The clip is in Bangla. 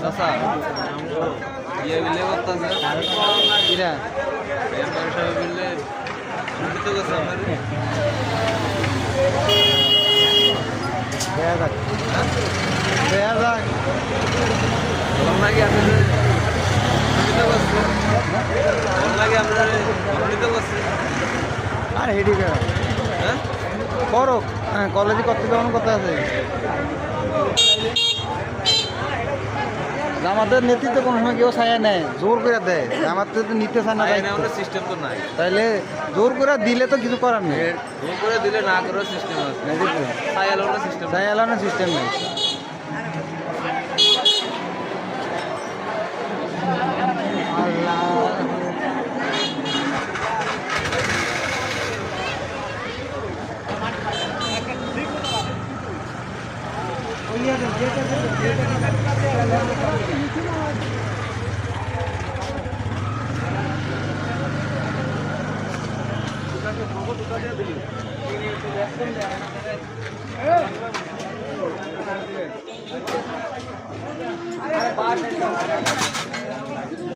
চাচা ইয়ে বিলে করতেছে কিরা মেম্বার সাহেব বিলে শুনতে গেছে আমার দেয়া যাক দেয়া যাক বললাম নাকি আপনি শুনতে করছে বললাম নাকি আপনার শুনতে করছে আর হেডি করা হ্যাঁ করো হ্যাঁ কলেজে কত কেমন কথা আছে আমাদের নেতৃত্ব কোনো সময় কেউ ছায়া নেয় জোর করে দেয় আমাদের তো নিতে চায় না সিস্টেম তো নাই তাইলে জোর করে দিলে তো কিছু করার নেই জোর করে দিলে না করার সিস্টেম আছে সিস্টেম ছায়া এলানোর সিস্টেম নেই দুটা দিয়ে দিলি